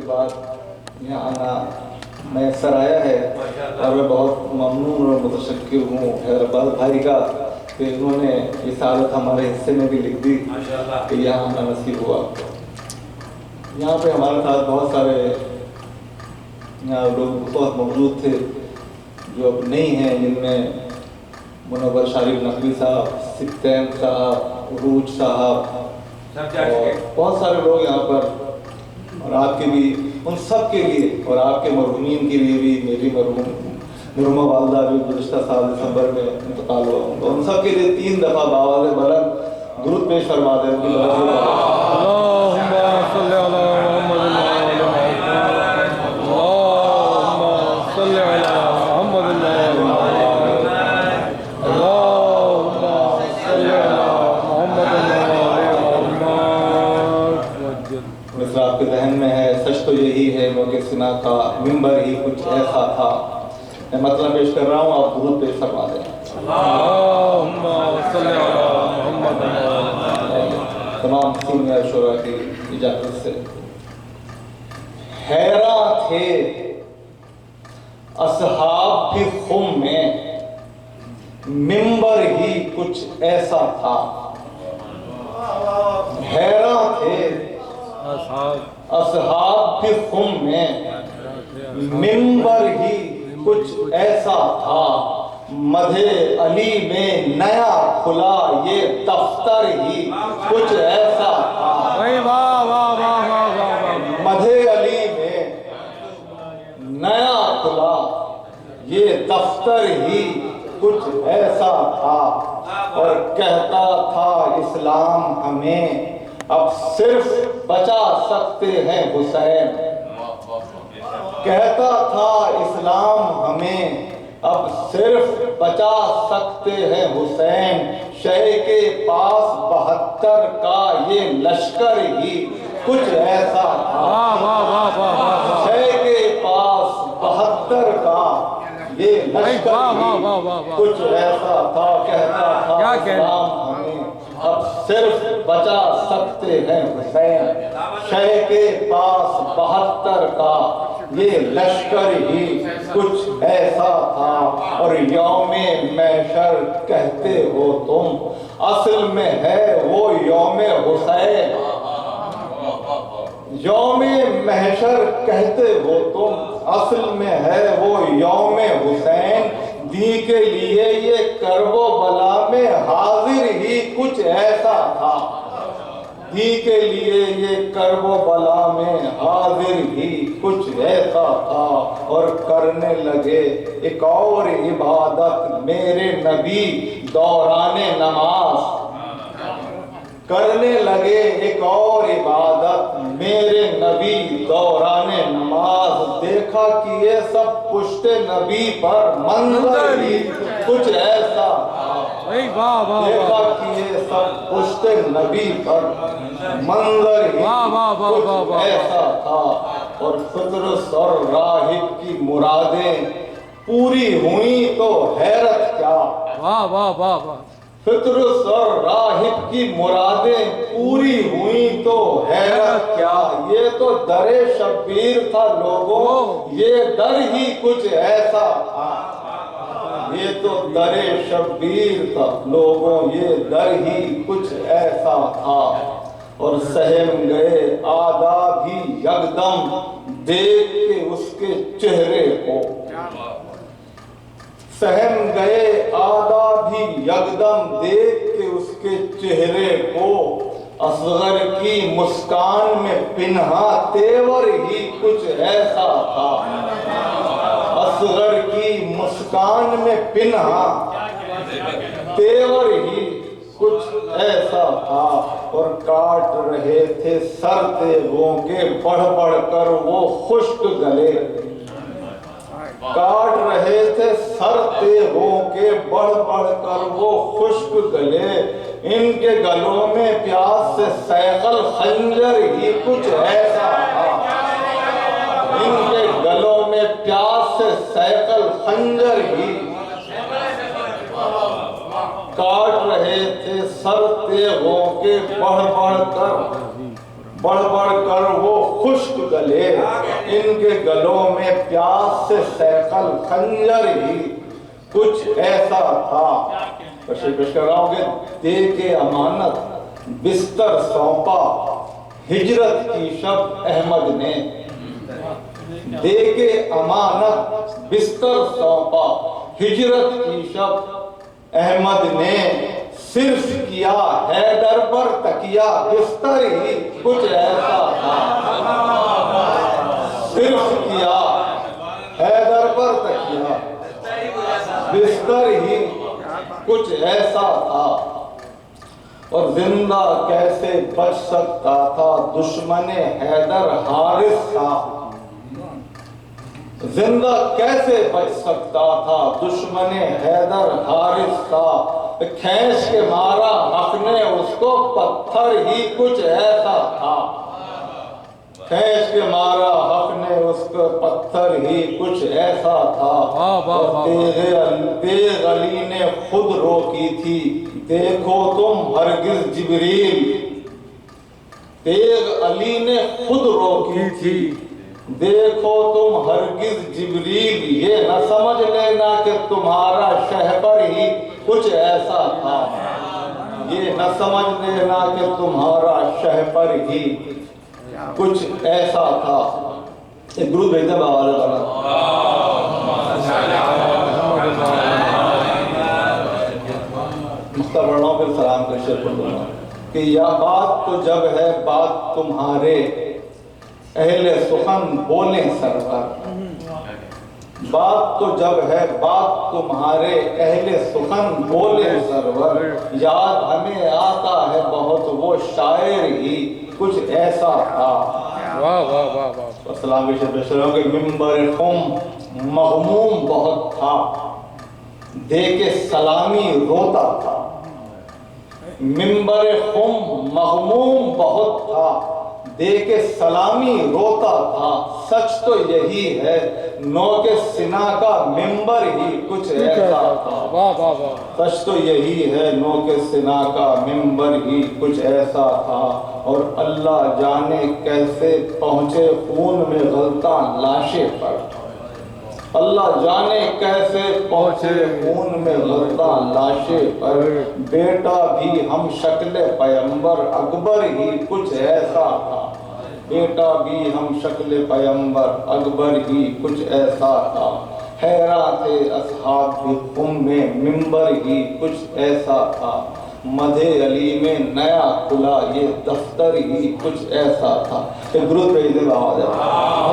بعد यहाँ आना मैसर आया है और मैं बहुत ममनून और मुतशक्किर हूँ हैदराबाद भाई का कि इन्होंने रिसालत हमारे हिस्से में भी लिख दी कि यहाँ आना नसीब हुआ। यहाँ पे हमारे साथ बहुत सारे यहाँ लोग बहुत मौजूद थे जो अब नहीं हैं, जिनमें मुनव्वर शारिफ नकवी साहब, सिक्तैन साहब, रूज साहब और बहुत सारे लोग यहाँ पर, और आपके भी उन सब के लिए और आपके मरहूमीन के लिए भी, मेरी मरहूमा वालदा भी गुज़िश्ता साल दिसंबर में इंतकाल हुआ, तो उन सब के लिए 3 दफ़ा बावाज़ बुलंद दुरूद पेश फरमा दें। मिसरा आपके जहन में है, सच तो यही है मौके सिना का मिंबर ही कुछ ऐसा था। मैं मतलब पेश कर रहा हूँ, आप दुरूद पेश फरमा दें। तमाम सीनियर शोरा की इजाजत से। हैरान थे असहाब भी खुम में, मिंबर ही कुछ ऐसा था। हैरान थे असहाब भी खुम में, मिंबर ही कुछ ऐसा था। मधे अली में नया खुला ये दफ्तर ही कुछ ऐसा था। मधे अली में नया खुला ये दफ्तर ही कुछ ऐसा था। और कहता था इस्लाम हमें अब सिर्फ बचा सकते हैं हुसैन। कहता था इस्लाम हमें अब सिर्फ बचा सकते हैं हुसैन। शह के पास 72 का ये लश्कर ही कुछ ऐसा था। शह के पास 72 का ये लश्कर ही कुछ ऐसा था। कहता था इस्लाम हमें अब सिर्फ बचा सकते हैं हुसैन। शह के पास 72 का ये लश्कर ही कुछ ऐसा था। और यौमे महशर कहते हो तुम, असल में है वो यौमे हुसैन। यौमे महशर कहते हो तुम, असल में है वो यौमे हुसैन। दी के लिए ये करबो बला में हाजिर ही कुछ ऐसा था। दी के लिए ये करबो बला में हाजिर ही कुछ ऐसा था। और करने लगे एक और इबादत मेरे नबी दौराने नमाज। करने लगे एक और इबादत मेरे नबी दौराने नमाज। देखा कि ये सब पुश्ते नबी पर मंजर ही कुछ ऐसा था। देखा कि ये सब पुश्ते नबी पर मंजर ही कुछ ऐसा था। और फितरस और राहिब की मुरादें पूरी हुई तो हैरत क्या। फितरस और राहिब की मुरादें पूरी हुई तो हैरत क्या। ये तो दरे शब्बीर था लोगों, ये दर ही कुछ ऐसा था। ये तो दरे शब्बीर था लोगों, ये दर ही कुछ ऐसा था। और सहम गए आदा भी यकदम देख के उसके चेहरे को। सहम गए आदा भी यकदम देख के उसके चेहरे को। असगर की मुस्कान में पिन्हा तेवर ही कुछ ऐसा था। असगर की मुस्कान में पिन्हा तेवर ही कुछ ऐसा था। और काट रहे थे सर तेगों के बढ़ बढ़ कर वो खुश्क गले। काट रहे थे सर तेगों के बढ़ बढ़ कर वो खुश्क गले। इनके गलों में प्यास से सैकल खंजर ही कुछ ऐसा था। इनके गलों में प्यास से सैकल खंजर ही। काट रहे थे सर तेगों के बढ़ बढ़ कर वो خشک گلے ان کے گلوں میں پیاس سے سیکل خنجر ہی کچھ ایسا تھا۔ پیش کر رہا ہوں کہ دے کے امانت بستر سونپا ہجرت کی شب احمد نے، دے کے امانت بستر سونپا ہجرت کی شب احمد نے، صرف کیا حیدر پر تکیہ بستر ہی کچھ ایسا تھا، صرف کیا حیدر پر تکیہ بستر ہی کچھ ایسا تھا۔ اور زندہ کیسے بچ سکتا تھا دشمن حیدر حارث تھا، زندہ کیسے بچ سکتا تھا دشمن حیدر حارث تھا، کھینچ کے مارا حق نے اس کو پتھر ہی کچھ ایسا تھا، کھینچ کے مارا حق نے اس کو پتھر ہی کچھ ایسا تھا۔ اور تیغ علی نے خود روکی تھی دیکھو تم ہرگز جبریل، تیغ علی نے خود روکی تھی دیکھو تم ہرگز جبریل، یہ نہ سمجھ لینا کہ تمہارا شہپر ہی کچھ ایسا تھا، یہ نہ سمجھ لینا کہ تمہارا شہپر ہی کچھ ایسا تھا۔ ایک درود بھیجتے ہیں بابا مختار پڑھ رہا ہوں پھر سلام کا شعر پڑھ دوں گا کہ یا بات تو جب ہے بات تمہارے اہل سخن بولیں سرور، بات تو جب ہے بات تمہارے اہل سخن بولیں سرور، یاد ہمیں آتا ہے بہت وہ شاعر ہی کچھ ایسا تھا۔ واہ واہ واہ واہ۔ السلام علیکم کہ ممبر خم مغموم بہت تھا دے کے سلامی روتا تھا، ممبر خم مغموم بہت تھا دے کے سلامی روتا تھا، سچ تو یہی ہے نو کے سنا کا ممبر ہی کچھ ایسا تھا، واہ واہ واہ۔ سچ تو یہی ہے نو کے سنا کا ممبر ہی کچھ ایسا تھا۔ اور اللہ جانے کیسے پہنچے خون میں غلطاں لاشیں پر، اللہ جانے کیسے پہنچے خون میں غلطاں لاشیں پر، بیٹا بھی ہم شکل پیمبر اکبر ہی کچھ ایسا تھا، بیٹا بھی ہم شکل پیمبر اکبر ہی کچھ ایسا تھا، حیران تھے اصحاب بھی خم میں ممبر ہی کچھ ایسا تھا، مدھے علی میں نیا کھلا یہ دفتر ہی کچھ ایسا تھا۔ ایک درود بھیج دے بابا